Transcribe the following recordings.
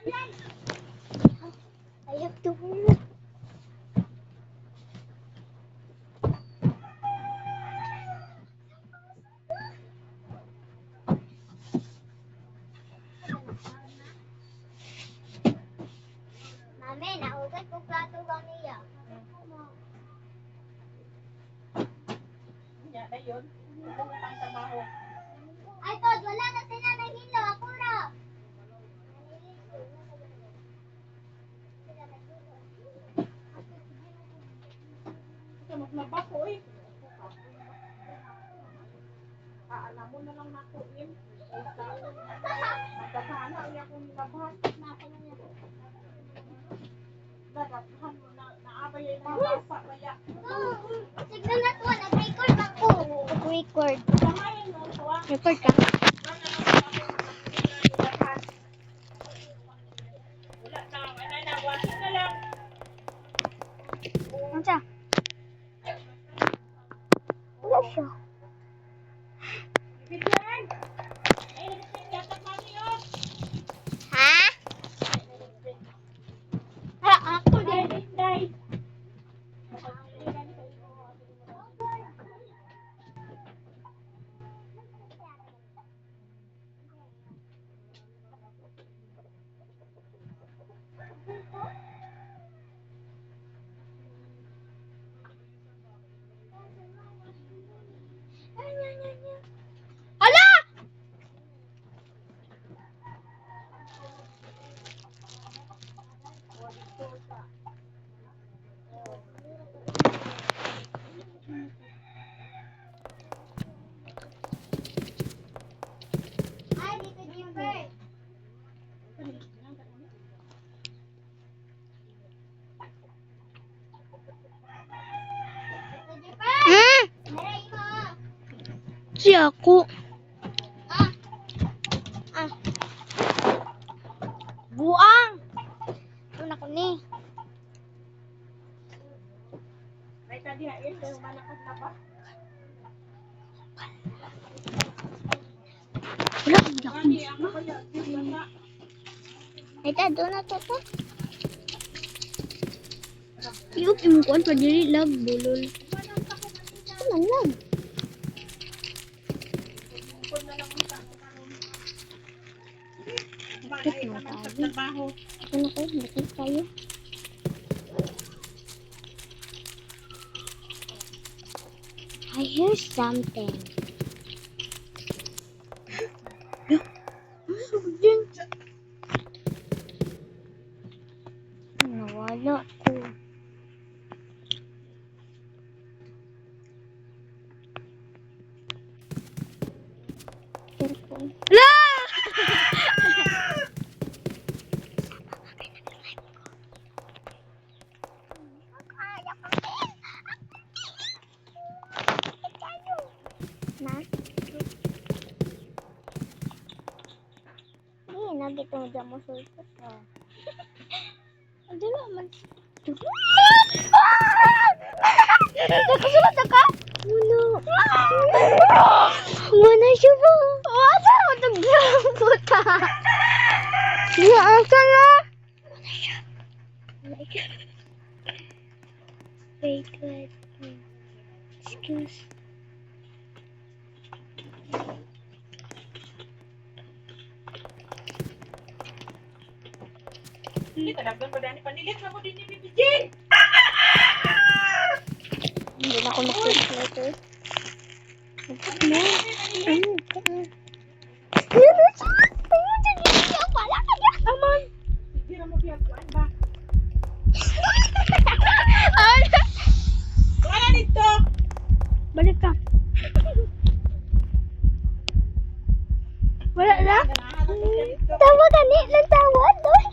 I have to work. Mami, nahugas ko plato ba niya? Yan na yun. Ito na ang trabaho. Ay, Tod, wala na sila ng hilo. Ako na. Ito maglaba ko eh. Alam mo na lang nakuin. Magkasana ay akong nilabas. Dadaghan mo na naabay ay mga basa kaya. Tignan na to. Nag-record ako. Nag-record. Kamayan mo ito ah. Record ka. Wala na. Wala na. Wasin na lang. Ano siya? Wala siya. Bigyan! Ay, yatak mami yun. Ha? Ako din. Day. Hala! Ay, dito Jimber. Meron mo. Si ako. Ah. Ah. Buang. Ito na ko ni. Ay, tadi hain. Kaya manakas na pa. Wala akong Mami, lakon. ako kaya. Basta. Ay, ta, doon na to to. Iyok yung kuwan pa diri lag bulol. Ito man lang. Bukod na lang ang tanong. Bakit Ay, mo naman sa tayo? trabaho. Ito na ko, bakit tayo? I hear something. Din. Nawala ko. Cellphone. La! Na? Hindi, nagito mo dyan mo sulpot. Ano naman? Nakasunod ka? Wala. Wala siya po. Asa mo tagdampot ka? Ya, asa na? Wait, wait. Excuse. Hindi ka nagdan pa dani. Panilit na mo din ni Bibijin. Hindi na ako mag-search later. Ano? Ano? Ano siya? Ano siya? Wala ka niya. Aman. Hindi na mo biyagkuan ba? Wala dito. Balik ka. Wala na? Ganahan ako siya dito. Tawa gani lang tawa doon.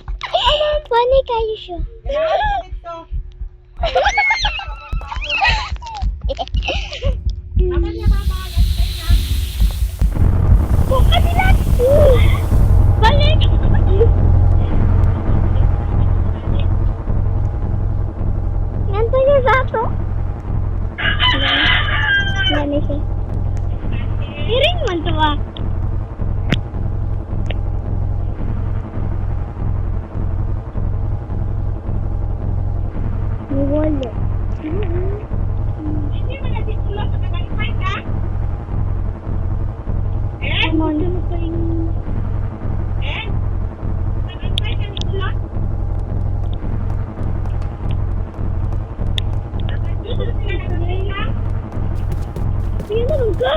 Funny kayo siya. Ganahan ako dito. Aman niya mama. Nagtay na. Buka nila. Balik. Nandun yung rato. Gani siya. Iring man to ah. Naman. Sige naman ka.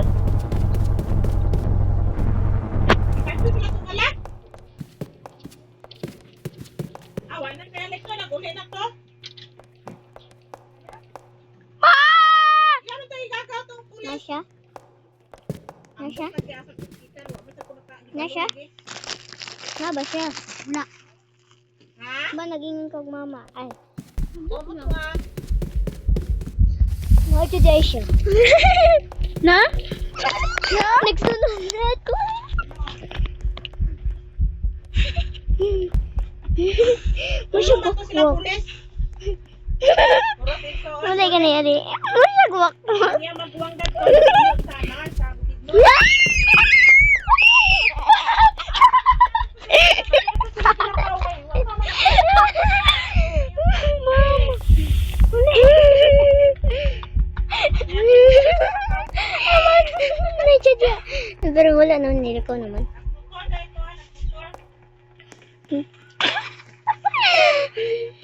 Nasya? Nasya? Nasya? Na ba siya? Na. Ba naging kag mama? Ay. What did I show? Na? Nagsunod na ako. Masya guwak. Wala ka na yari. Masya guwak. Pero wala naman, nilikaw naman.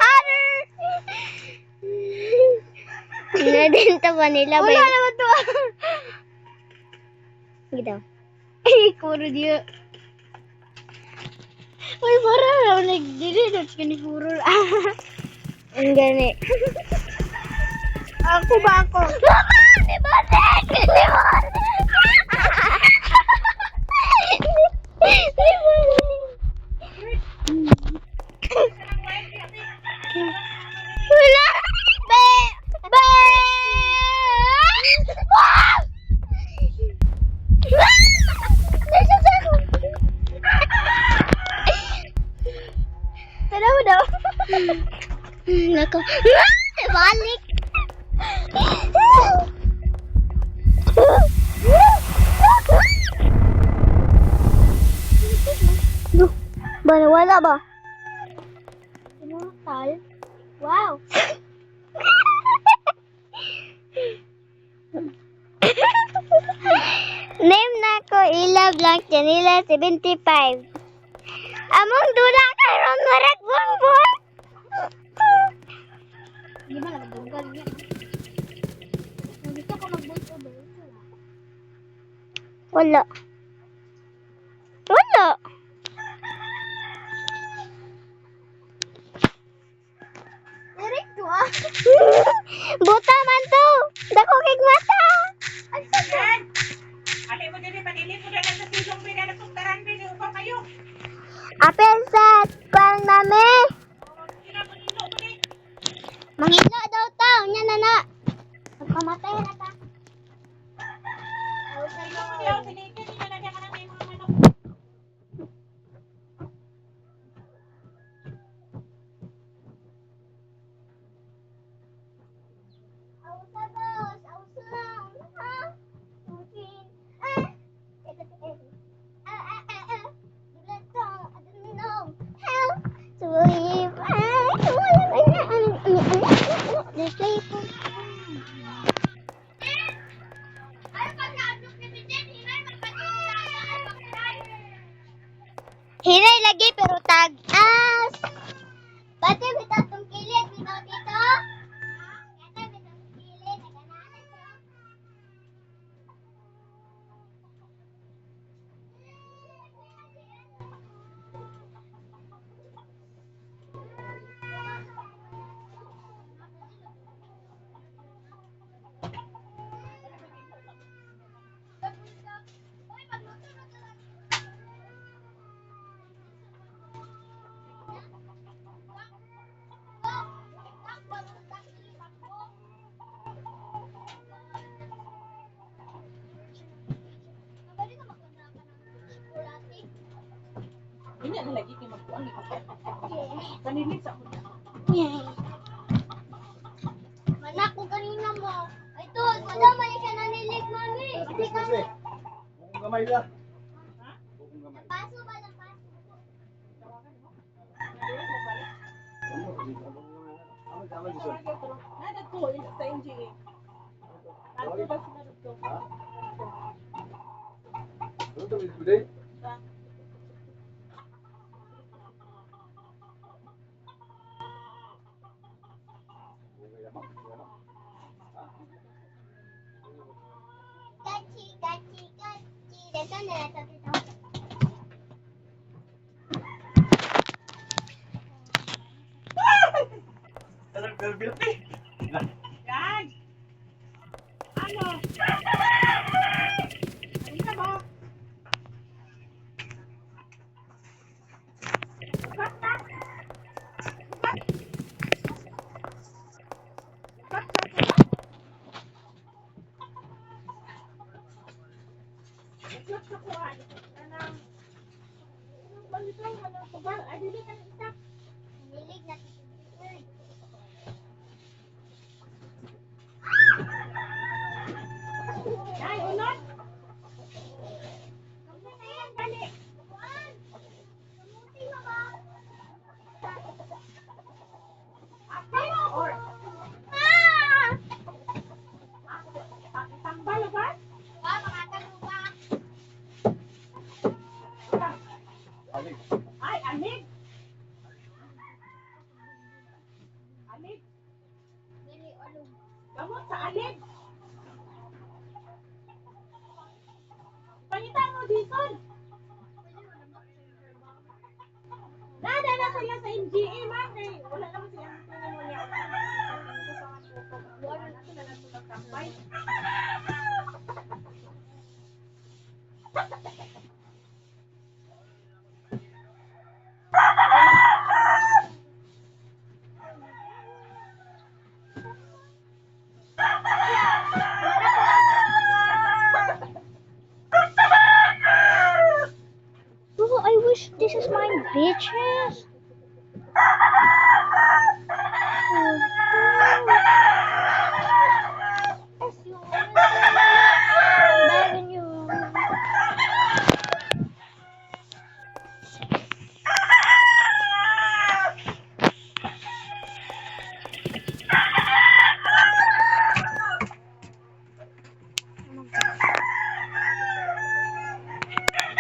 Other! Nadenta pa nila ba? Wala naman to. Gitu. Kuro dia. Uy, parang nagdililos ka ni Kuro. Ang gani. Ako ba ako? Mama! Di ba? Di ba? Wala! Be! Be! Wow! Nasa ako. Tara mo daw. Nako. Balik. Ba, wala ba? Immortal? Wow. Name na ko Ila Blanc Janila 75. Among dula karon marak bumbon. Di ba nagdunggan niya? Gusto ko mag-voice over. Wala. Wala. Direct ko ah. Buta man to. Dako kig mata. Apel sa pang mami. Manghilo daw tao. Nya na na. Magkamatay na ta. Hiray lagi pero tagas. Pati bitaw tong kilit bitaw dito. Kata bitaw tong kilit nagananan ko. Ini ada lagi yang magkuan ni kape. Kanilig sa una. Manak ko kanina mo. Ito, madama niya siya nanilig, mami. Kasi, bukong gamay lang. Bukong gamay. Paso ba ng paso? Tama, Jason. Nada to sa NGA. Ano ba sinabi to? Ha? Ano to, today? Gachi, gachi, gachi. Dito na, dito. Ano, bilbil? Yan! Ano? Ano ka ba? Nilig na. Ay, unod! Or, tambal ba? Alig. Ay, alig! Alig! Gamot sa alig! Pangitan mo dito! Nada na sila sa MGA, ma'am. Eh, wala naman siya ang tingin mo niya. Wala na sila nagtutagtambay. Oh, I wish this is mine, bitches. Begging you.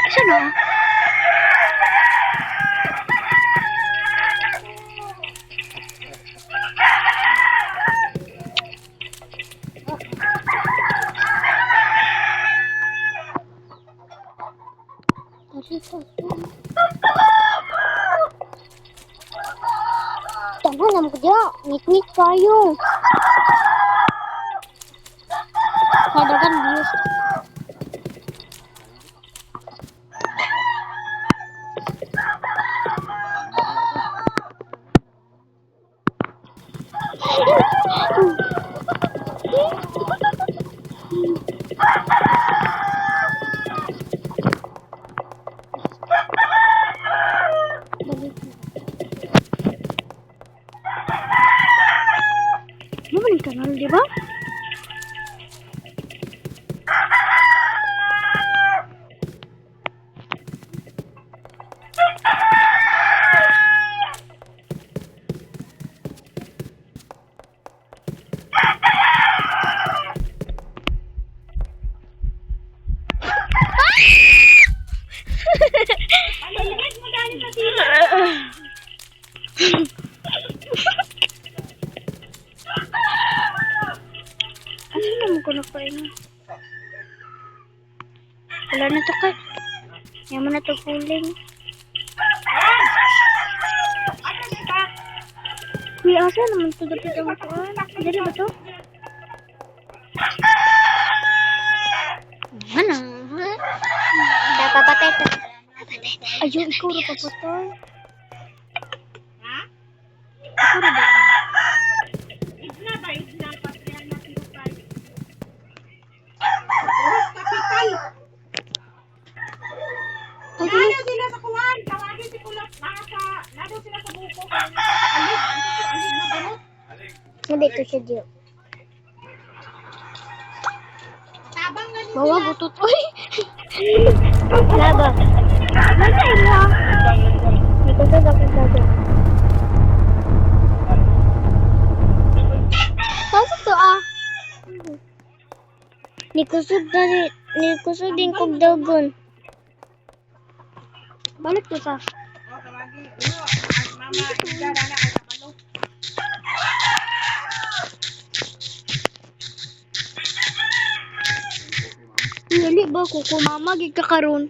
Sino? Tama naman ko dyan. Ngit-ngit kayo. Kadagan views. Ano ba yung kanal, di ba? Ano, limit mo dahil sa tila. Ano naman ko na pa ina? Wala na to ka. Yaman na to puling. Ano dito? Kuya, asa naman to dapat ang kuhan? Dali ba to? Ano? Napapatay to. Ayun, ikaw na papatay. Ha? Ikaw na ba? Isna ba? Isna. Patriyan na tinupay. Oras kapital. Ay, Nado sila sa kuwan. Tawagin si Kulot. Nado sila sa buko. Alig. Alig na gamot. hindi to siya diyo. Tabang na Bawa butot. Uy! Laba. Mantay mo. Hindi ko sa dapat laba. Saan to ah? Nikusog din kog dagon. Balik ko sa. Oh, tawagi. Ulo, ang mama, ida na kay Kapalo. Dali ba ko kumama gid ka karon?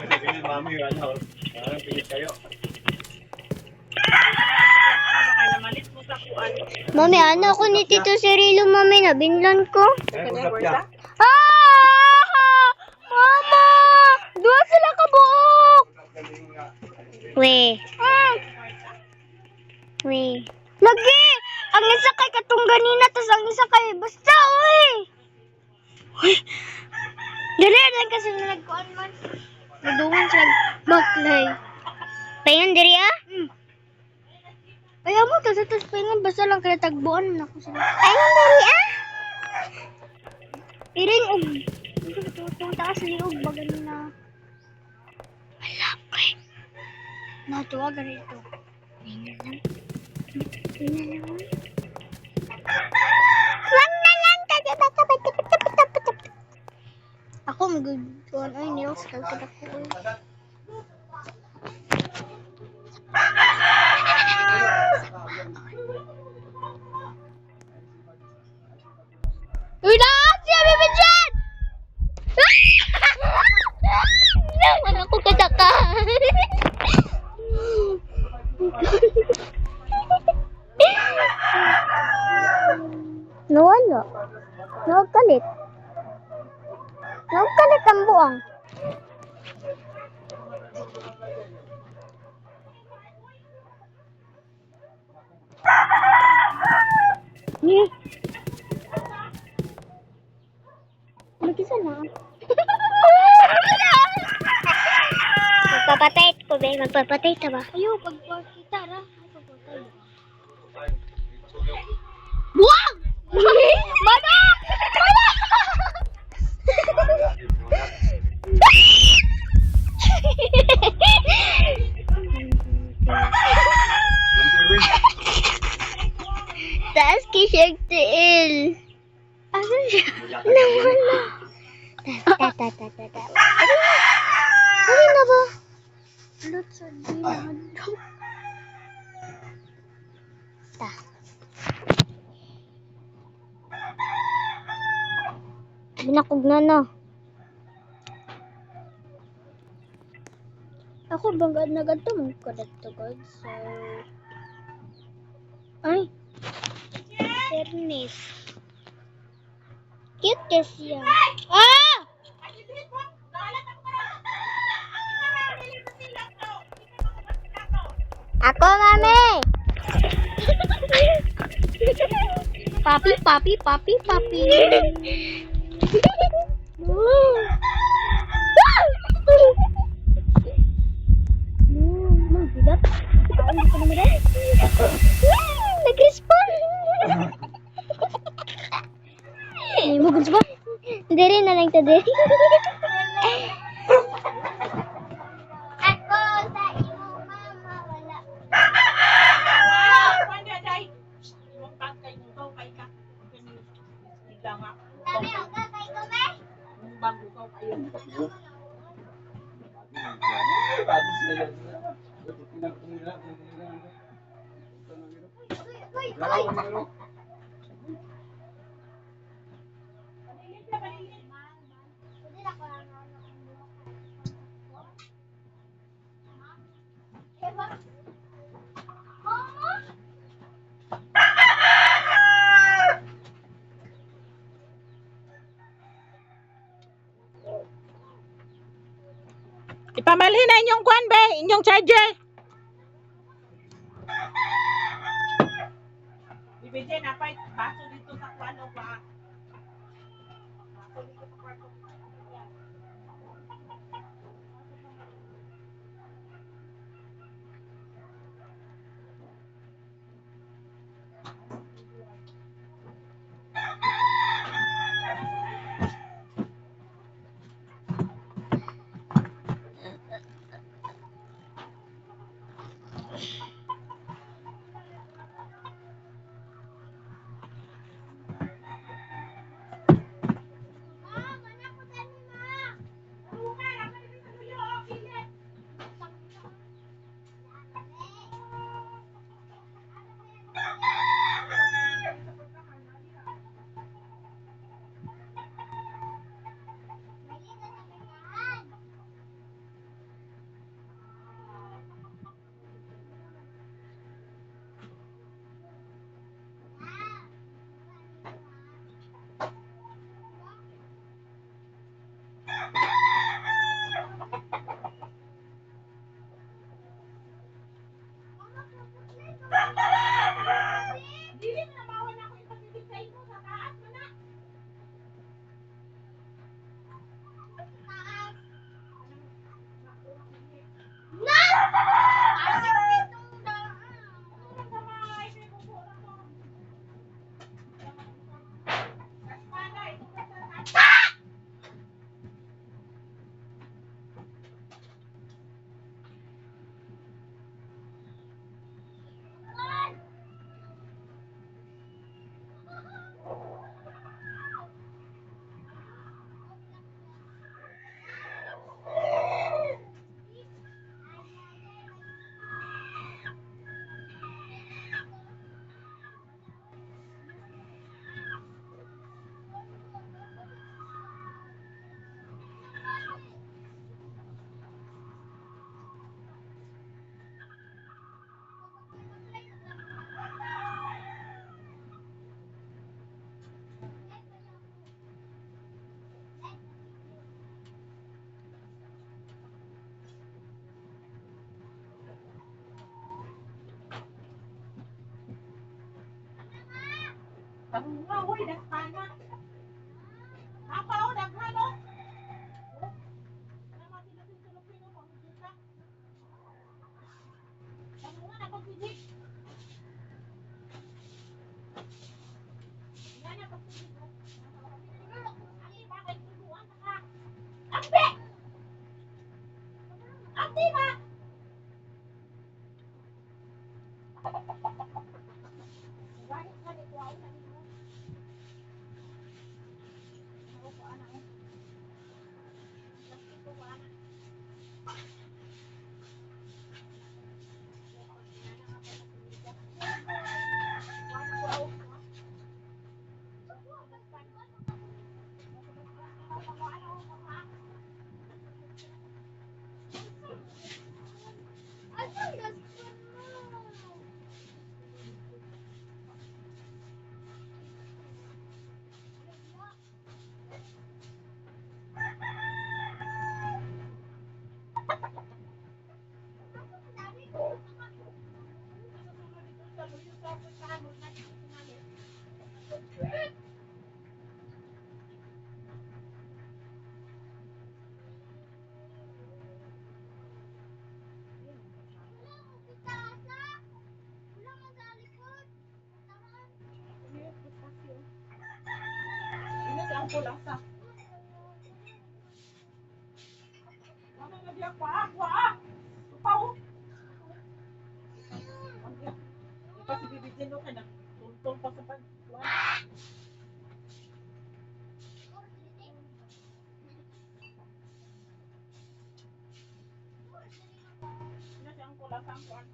Ganyan, mami, ano, pilit kayo. Baka namalit mo sa kuan. Mami, ano ako ni Tito Cirilo, mami, nabinlan ko. Kaya usap niya. Ah! Mama! Duha sila ka buok! We. We. Lagi! Ang isa kay katong ganina, tas ang isa kay basta, uy! Uy! Dali lang kasi nagkuhan man. Nadungan siya baklay. Payon, diri ah? Kaya mo, tas payon, basta lang kaya tagbuan na ako sila. Payon, diri ah? Iring, itong taas liog ba ganina? Malapay. Natuwa ganito. Tingnan lang. Tingnan lang. Wag na lang. Ako mag-guan. Ay, nails. Kalkad ako. Uy, naas siya, Bibi Jan! Naman ako kataka. Nawala. Nawagkalit. Nawagkalit ang buang. Mag-isa na. Magpapatay ko, be. Magpapatay ka ba? Ayaw, pagpakita na. Magpapatay. Buwag! Manok! Taas kay siyang tiil. Asan siya? Nawala. Ano na ba? Lot sa dinahan. Ta. Binakog na na. Ako bang nagadto mo kadto god. So ay. Fairness. Cute kasi yan. Ah! Ako, mami! Papi, papi, papi, papi. Magbilat. Hindi ko naman rin. Nag-respawn. Bugus ba? Dere na lang ta dere. Ako sa imo mama wala. Pwede, day. Yung bangkay mo daw, kay ka. Hindi nga. Sabi ako kay ko ba? Yung bago daw, ayun. Ipamalhin na inyong kwan, be, inyong charger. Ibigay na pa, baso dito sa kwan o ba? Baso dito sa kwarto. Dili na nabawan ako ipasilig sa imo sa taas mo na. Unang gamay, may bubo na to. Kaspada, ito ka sa taas. Tanong nga, hoy, dagpana. Napaw, daghano. Naman sila sa Pilipino, pangkita. Tanong nga, napagpijik. Nga na, pagpijik mo. Ay, bakit tuluan na ka? Ampe! Ampe ba? Gahit nga, di ko ako na nito. Ako po, anak eh. Plastic ko, anak. Ini si Angkol asa. Ano na diya pa? Wa! Tupaw! Ikaw si Bibigyan no ka na. Tuntun pa sa pagkuhan. Ini si Angkol asa ang kuhan.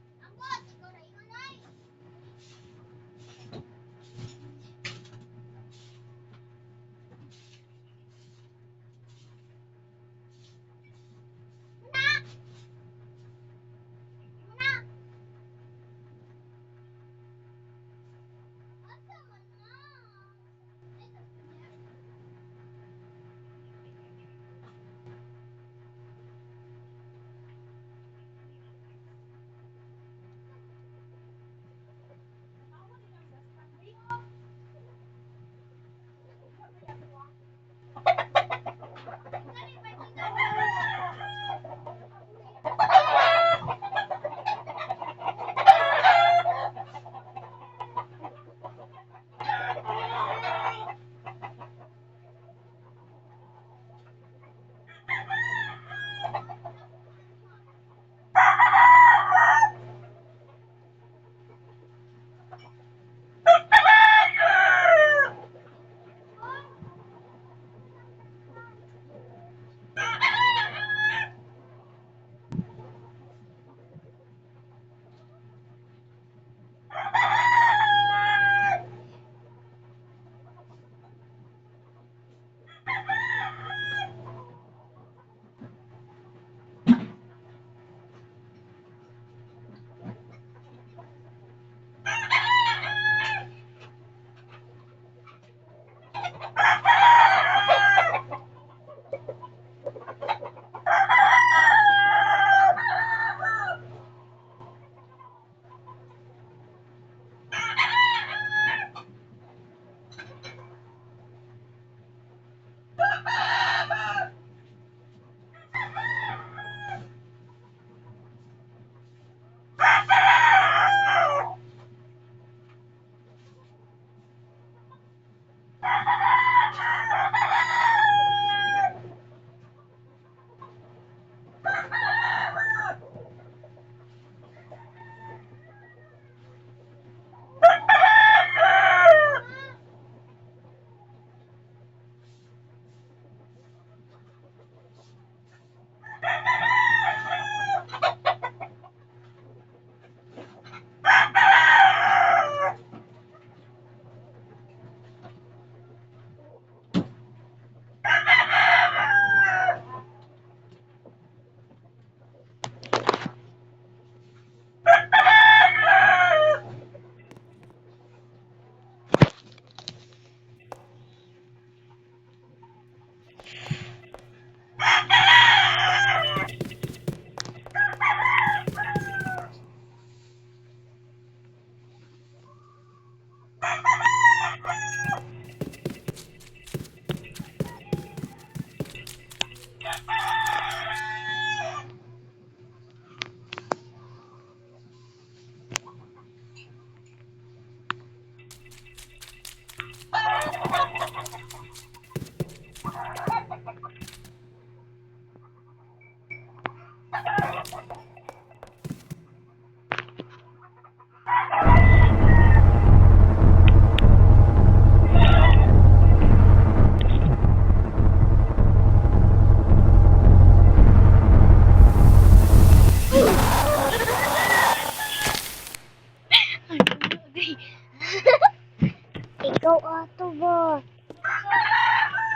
Ikaw ato ba?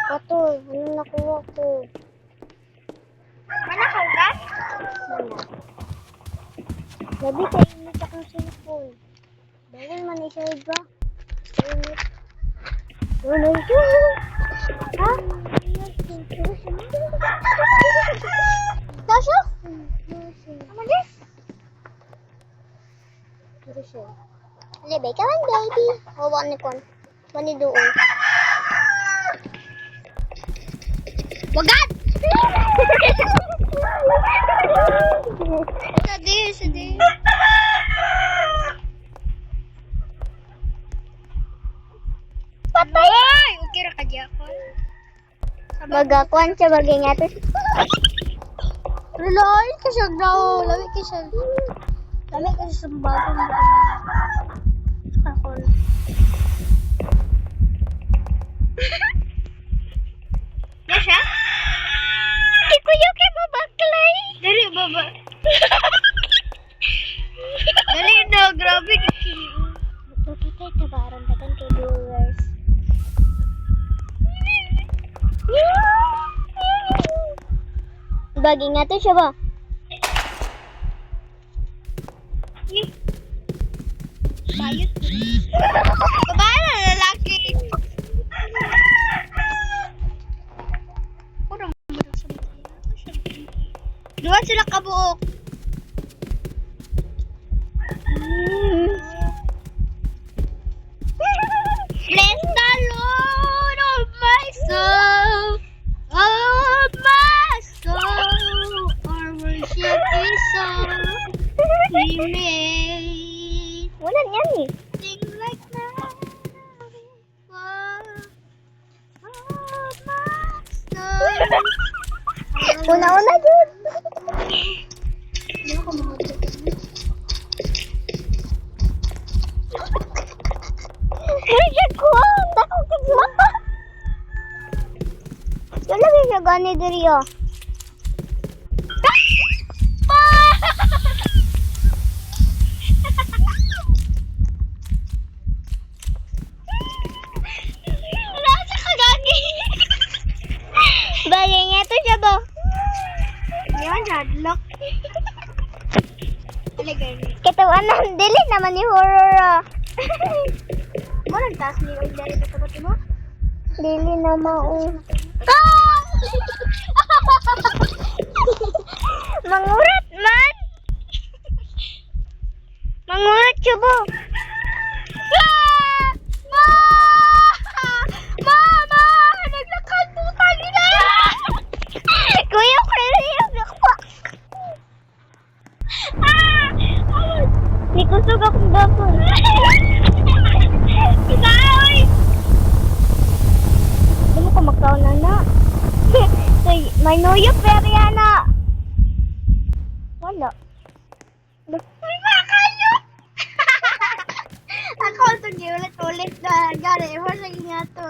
Ato, ano nakuha ko? Manakaw ka? Gabi kayo init akong cellphone. Bawal man isa ba? Init. Wala ito. Ha? Tasha? Ano this? Tasha. Lebay ka man, baby. Hawa ni kon. Mani doon. Wagad! Sadi. Patay! Ay! Okay ra ka diyakon. Magakuan siya bagay nga to. Laloy ka siya daw. Lami ka siya. Lami ka siya sa bagong ako. Na siya? Ikuyo kay mo baklay. Dali baba. Dali na. Grabe ka kini. Magpapatay tabaran dagan kay viewers. Bagay nga to siya ba? Bayot. Babae na lalaki. Kurang mo sa Dua sila kabuok. Bless the Lord of my soul, of my soul, our worship is all we made. Wala niyan eh. Sing like that. Of my soul. Una-una dyan. Ay, ko! Takot ka mata! Wala ba siya gani diri oh? Nasa ka gagi. Bagay nga to siya ba? Yan, hadlock. Talaga ni. Katawan na, dili naman ni horror ah. Mo nagtaas ni yung dari ka tabat mo? Dili na mao. Mangurat man! Mangurat siya ba? Mama! Naglakad po tayo na! Kuya, pwede yung nakpak. Di kusog akong gapon. Isaoy! Di mo ko magkaon na. So, may nuyok pero yan na. Wala. May makayo! Ako ito ulit na gari. Wala nga to.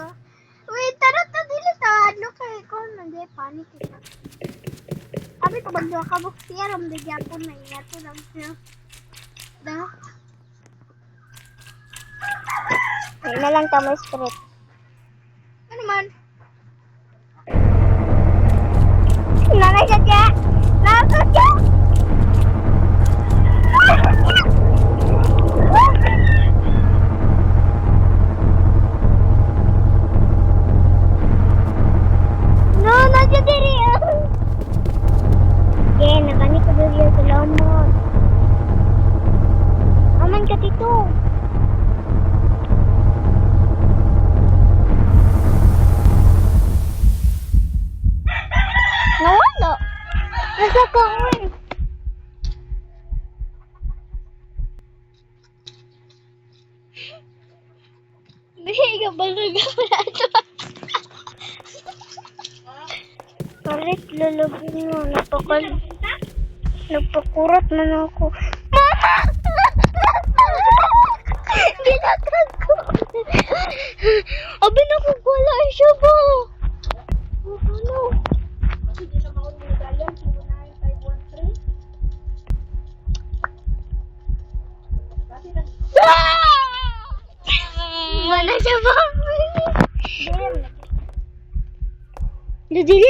Wait, tara to dili sa ano kay ko nandiy panik kita. Abi ko bagyo ka buk siya ram de gyapon na iya to lang siya. Da. Ay na lang tamo straight. Ano man? Nanay siya siya. Nakasot siya. No, nandiyan diri. Yeah, nakani ko diri. Salamat. Aman ka dito. Nawala. Nasa ka eh. Hindi ka ba nagkakalat? straight lalagyan mo. Nagpakurat man ako. Mama! Ginagag ko. Abi nakagwala siya ba? Ano? Hindi na maunong medalya. 09513. Kasi nag... Mana siya ba? Dili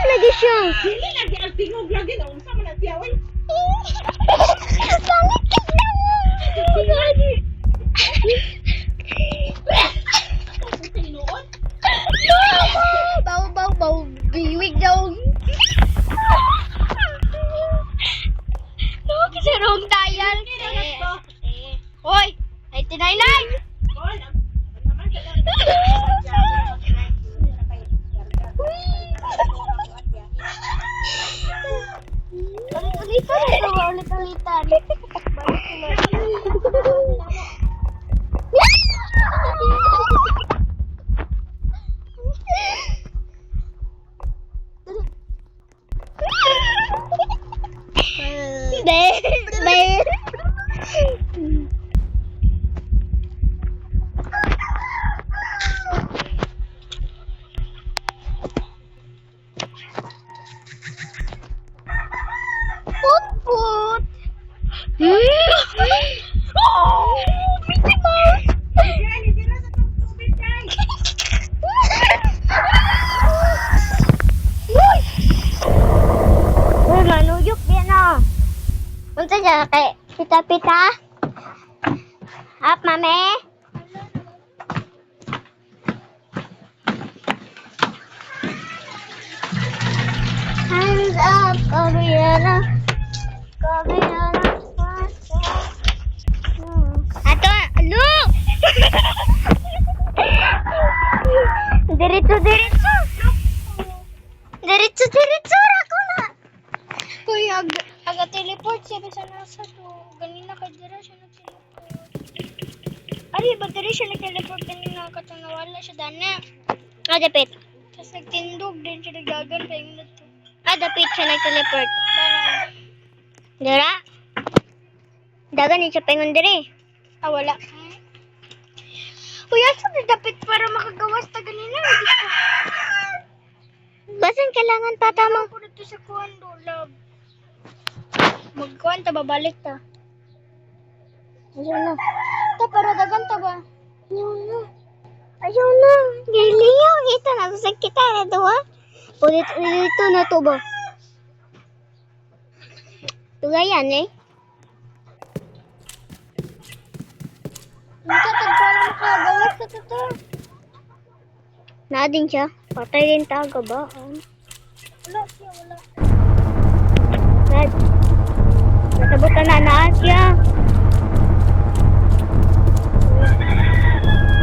lagi siya. Dili lagi ang tingog lagi na unsa man ang tiyawin. Pangit ka Tinuod. Bau. Biwig daw. No, kasi wrong dial. Hoy! 99! Oy, naman ka Ulit-ulitan. Put. Oh, Mickey Mouse. Diyan, sila sa tubig kay. Uy, manuyok yan ah. Punta dyan kay Pita. Up, mami. Hands up, Gabriela. Ato, look! Diretso. Ako na. Kuy, aga-teleport siya sa nasa to. Ganina ka dira siya nag-teleport. Ay, ba dira siya nag-teleport ganina ka to nawala siya dana. Dapit. Tapos nagtindog din siya nagagan pa yung nato. Dapit siya nag-teleport. Dira? Dagan siya pengon diri. Wala. Kuya, saan na dapit para makagawas ta ganina? Basan kailangan patamang ko dito sa kuwan do, love. Magkuhan ta, babalik ta. Ayaw na. Ta, para dagan ta ba? Ayaw na. Giliyaw, ito na. Gusto kita na doon. Ulit na to ba? Tugayan eh. Tagpala makagawas sa ito. Nadin siya. Patay din taga ba? Wala siya. Nasabutan na siya.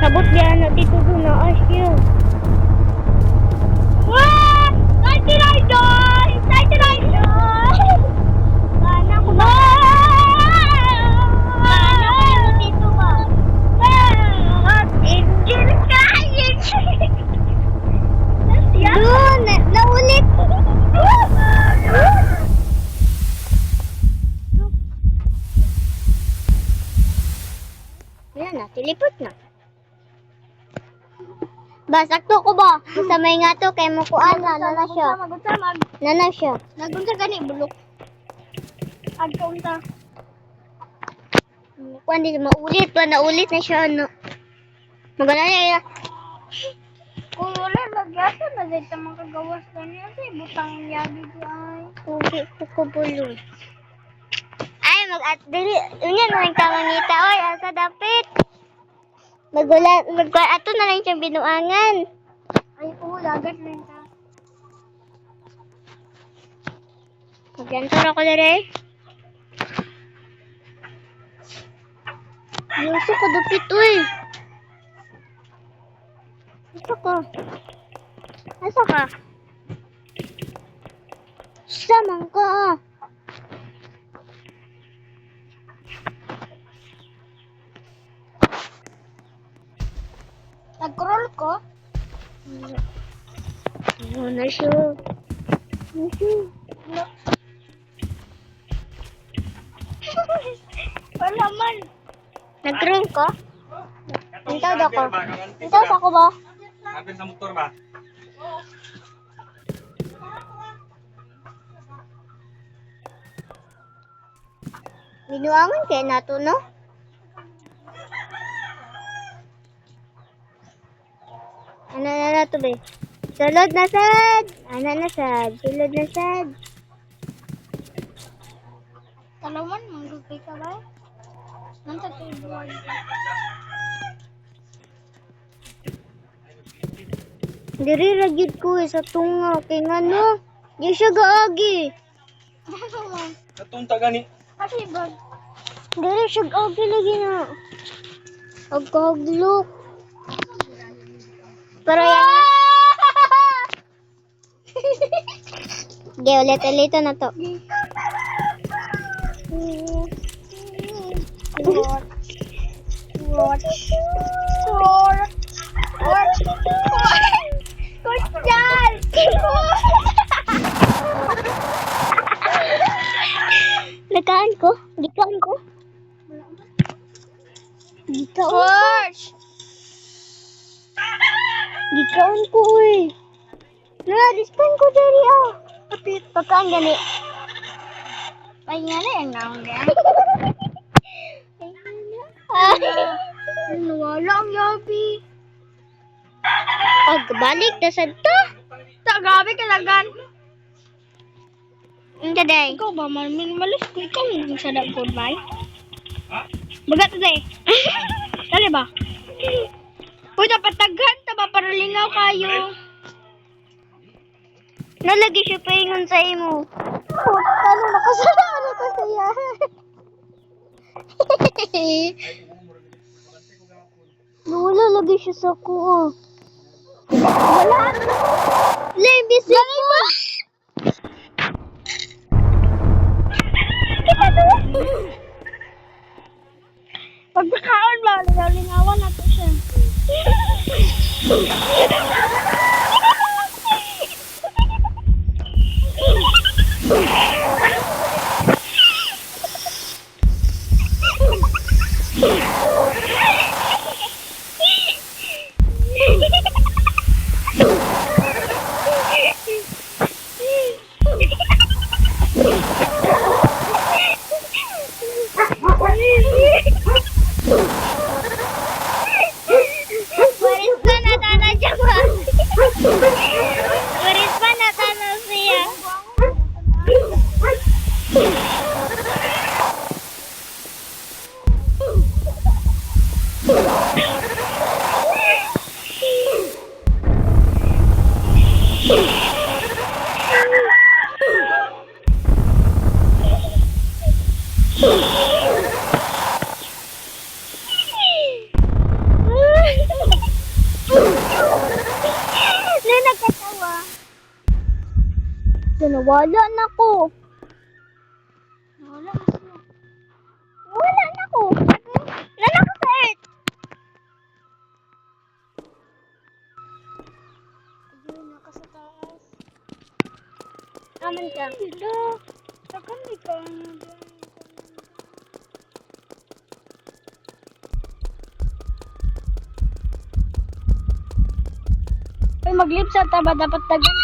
Sabot niya na dito doon na siya. Wow! 99 dollars! 99 dollars! Sana ko ba? Sana ko dito ba? Engine kain! Doon! Naulit! Yan na, tilipot na. Ba, sakto ko ba? Sa may nga to, kay mukuan na, nana siya. Nana siya. Nagunta gani, bulok. Agkaunta. Mukuan din, maulit pa, naulit na siya, ano. Magana niya. Kung wala, magyasa na dito makagawas ka niya. Kasi butang yagi ko ay. Kuki, kukubulo. Ay, mag-at-dili. Yun yan, nagkamangita. Oy, asa dapit. Ato na lang siyang binuangan. Ay, lagat na yun. Magyantor ako na rin. Yuso ko dapit, uy. Asa ka? Samang ka. Nag-roll ko? Ano na siya? Wala man. Nag-room ko? Hintaw Katong ako. driver ba? Kamanti Hintaw sila. ako ba? Kapit sa motor ba? Binuangan kaya nato, no? Ano na nato, be? Sulod na sad! Ano na sad? Sulod na sad. Talaman, manggagay ka ba? Nanta kayo buwan. Diri ragid ko sa tunga. Kaya nga, no? Di siya gaagi. Katong tagani. Kasi ba? Diri siya gaagi lagi na. Agkahaglok. Pero yan na. Ge, ulit-ulit na to. What? What? What? What? Kusyal! Nakaan ko? Gikaan ko? Gikaan ko? Watch! Gikaan ko eh. Na-dispan ko dali ah. Kapit. Pagkaan gani. Ay, nga na yung naong yan. Nawala ang yabi. Pagbalik na sa to. Gabi kalagan. Hindi day. Ikaw ba, malis ko ikaw yung sa dagpod, bay? Bagat today. Dali ba? Uy, dapat taghan, taba para lingaw kayo. Nalagi siya paingon sa imo. Paano nakasalaman ako saya? Wala lagi siya sa ko. Wala. Lebis mo. Pagkakaon ba, lingawan nato siya. Waris pa na tanah siya. Waris pa na tanah siya. Na nakatawa. Nawala na ko. Wala na siya. Wala na ko. Nana ko sa earth. Ayun, naka sa taas. Aman ka. Wala. Takan di ka. Ay, maglip sa taba, dapat tagan